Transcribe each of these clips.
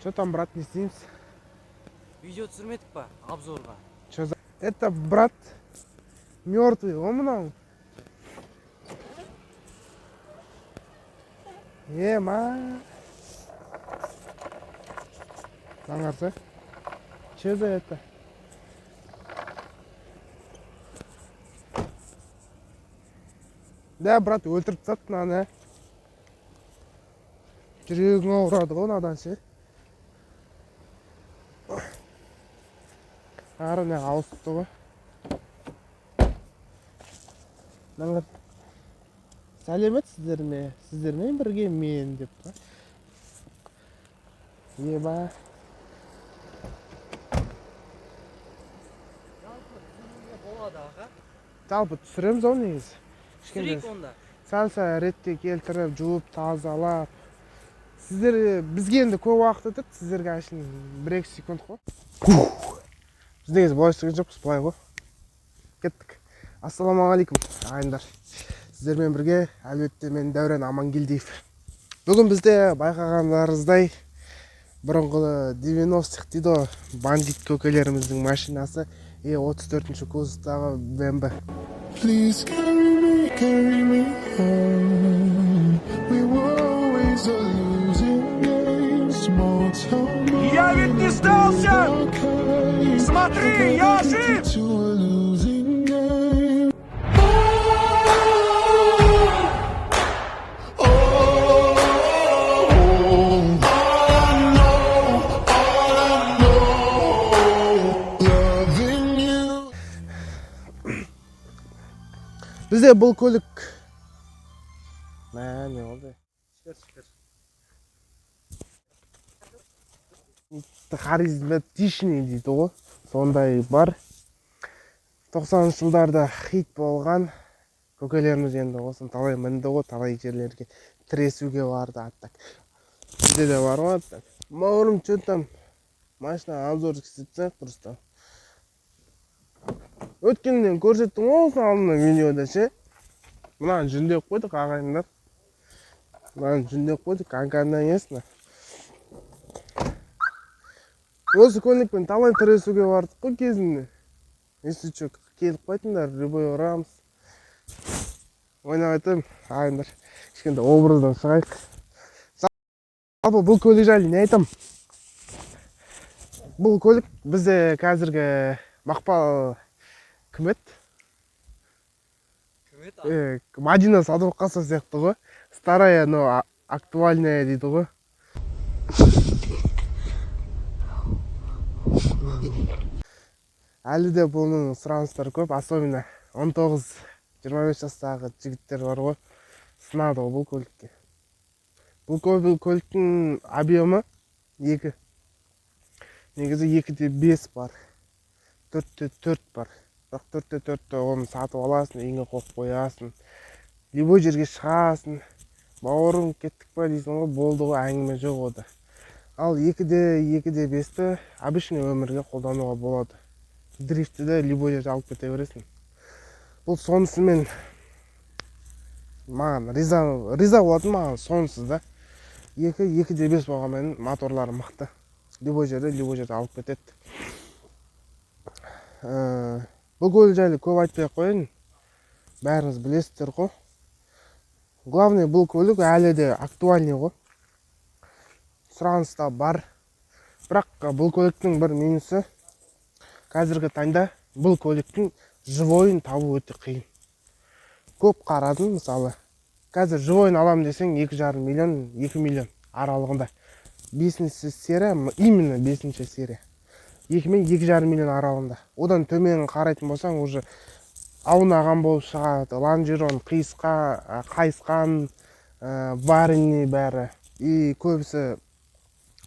Что там, брат, не снимся? Видео түсірмедік па? Обзорға. Что за... Это, брат, мертвый, он мынау. Ма. Аңғарса? Что за это? Да, брат, өлтіріп тастады мынаны. Жүрегің ауырады ғой мынадан ше. Ары не ауысыпты ғой. Мынаңдар сәлеметсіздер ме? Сіздермен бірге мен деп па. Ема. Жалпы түсіруге болады аға. Жалпы түсіреміз ол негізі. Түсірейік онда. Сәл-сәл ретке келтіріп, жуып, тазалап. Сіздер бізге енді көп уақыт өтеді, сіздерге әшін 1-2 секунд қой. Біз негізі былай істеген жоқпыз, былай ғой. Кеттік. Ассаламағалейкум, ағайындар. Сіздермен бірге әлбетте мен Дәурен Амангелдиев. Бүгін бізде байқағандарыңыздай бұрынғы 90-х дейді ғой, бандит көкелеріміздің машинасы E34 кузовтағы BMW. Please carry me home. We were always a losing game. Small town. Я ведь не сдался! Смотри, я жив! To a losing game. Loving you. Бізде бұл көлік... не олды? Харизматичный дейді ғой. Сондай бар. 90 жылдарда хит болған. Көкелеріміз енді осын талай мінді ғой, талай жерлерге тіресуге барды аттак. Бізде де бар ғой аттак. Мауырым, что там? Машина обзор кісіпті просто. Өткеннен көрсеттім ғой осы алдында видеода ше. Мынаны жүндеп қойдық ағайындар. Мынаны жүндеп қойдық, конкардан есіне. Осы көлікпен талай тіресуге бардық қой кезінде. Если что, келіп қайтыңдар, любой ұрамыз. Ойнап айтайын, ағайындар. Кішкентай образдан шығайық. Жалпы бұл көлік жайлы не айтам? Бұл көлік бізде қазіргі мақпал кім еді? Мадина Садуақасова сияқты ғой. Старая, но актуальная дейді ғой. Әлі де бұның сұраныстары көп, особенно 19-25 жастағы жігіттер бар ғой. Сынады ғой бұл көлікке. Бұл көліктің объемы 2. Негізі 2-5 бар. 4-4 бар. Бірақ 4-4 оны сатып аласың, үйіңе қойып қоясың. Любой жерге шығасың. Бауырым кеттік па дейсің ғой, болды ғой, әңгіме жоқ ода. Ал 2-5-ті обычный өмірге қолдануға болады. Дрифті де любой жерге алып кете бересің. Бұл сонысымен маған риза болатын, маған сонысыз да. 2-5 болғанмен моторлары мықты. Любой жерде алып кетеді. Бұл көлік жайлы көп айтпай қойын. Бәріңіз білесіздер ғой. Главный бұл көлік әлі де актуальный ғой. Сұраныста бар. Бірақ бұл көліктің бір минусы. Қазіргі таңда бұл көліктің живойын табу өте қиын. Көп қарадым мысалы. Қазір живойын алам десең 2,5 миллион, 2 миллион аралығында. 5-ші серия, именно 5-ші серия. 2 мен 2,5 миллион аралығында. Одан төмен қарайтын болсаң, уже аунаған болып шығады. Ланжерон қайысқан, варенный бәрі. И көбісі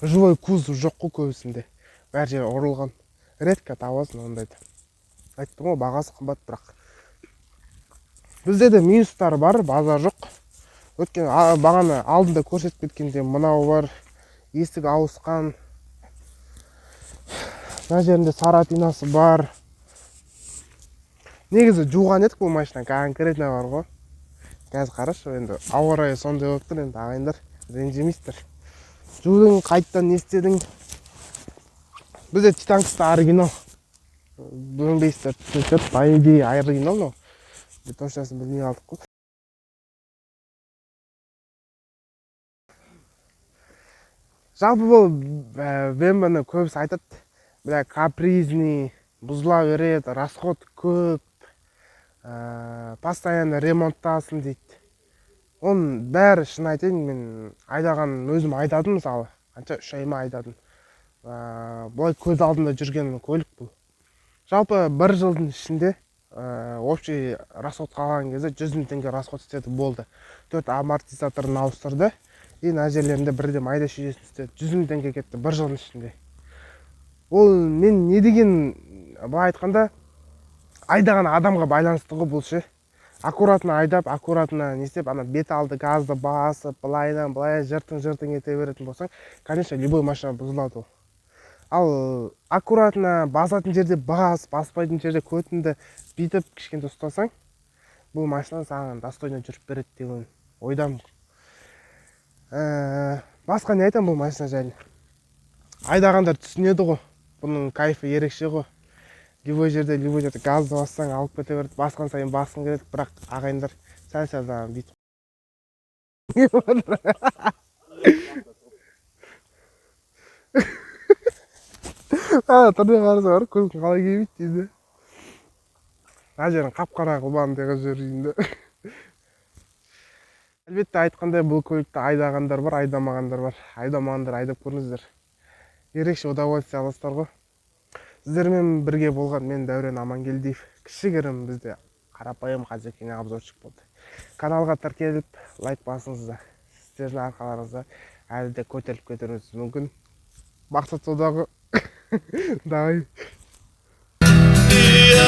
живой кузов жоқ қой көбісінде. Бәр жер ұрылған. Редко табасың ондайды. Айттым ғой, бағасы қымбат бірақ. Бізде де минустары бар, базар жоқ. Өткен бағаны алдында көрсетіп кеткенде мынау бар. Есік ауысқан. Мына жерінде саратинасы бар. Негізі жуған едік бұл машина, конкретно бар ғой. Қазір қарашы, енді ауа райы сондай болып тұр, енді ағайындар ренжімейсіздер. жудың, қайттан не істедің? Бізде Титаникста ары кино. Бөлінбейсіздер түсінсет, по идее айры кино, но точносын білмей қалдық қой. Жалпы бұл БМВ-ні көбісі айтады, бля, капризный, бұзыла береді, расход көп, постоянно ремонттасын дейді. Оның бәрі шын айтайын, мен айдаған өзім айдадым мысалы, қанша 3 айма айдадым. Бұлай көз алдында жүрген көлік бұл. Жалпы 1 жылдың ішінде общий расход қалған кезде 100 000 теңге расход істеді болды. 4 амортизаторын ауыстырды. Мына жерлерінде бірде майда шешесін істеді. 100 000 теңге кетті 1 жылдың ішінде. Ол мен не деген былай айтқанда айдаған адамға байланысты ғой бұл ше. Аккуратно айдап, аккуратно не істеп, ана бет алды газды басып, былайдан былай жыртың ете беретін болсаң, конечно, любой машина бұзылады ол. Ал аккуратно басатын жерде баспайтын жерде көтінді бүйтіп кішкентай ұстасаң, бұл машина саған достойно жүріп береді деген ойдамын. Басқа не айтам бұл машина жайлы? Айдағандар түсінеді ғой. Бұның кайфы ерекше ғой. Любой жерде газды бассаң алып кете береді. Басқан сайын басқың келеді, бірақ ағайындар сәл-сәл бүйтіп. Тұрдай қарсы бар, көлік қалай келмейді дейді. Ана жерін қап-қара қылбаны деген жүрейінде. Әлбетте айтқандай бұл көлікті айдағандар бар, айдамағандар бар. Айдамағандар айдап көріңіздер. Ерекше удовольствие аласыздар ғой. Сіздермен бірге болған мен Дәурен Амангелдиев. Кішігірім бізде қарапайым Қазекене обзорчик болды. Каналға тіркеліп, лайк басыңыздар. Сіздердің арқаларыңызда әлі де көтеріліп кетуіңіз мүмкін. Мақсат содағы. Давай. Día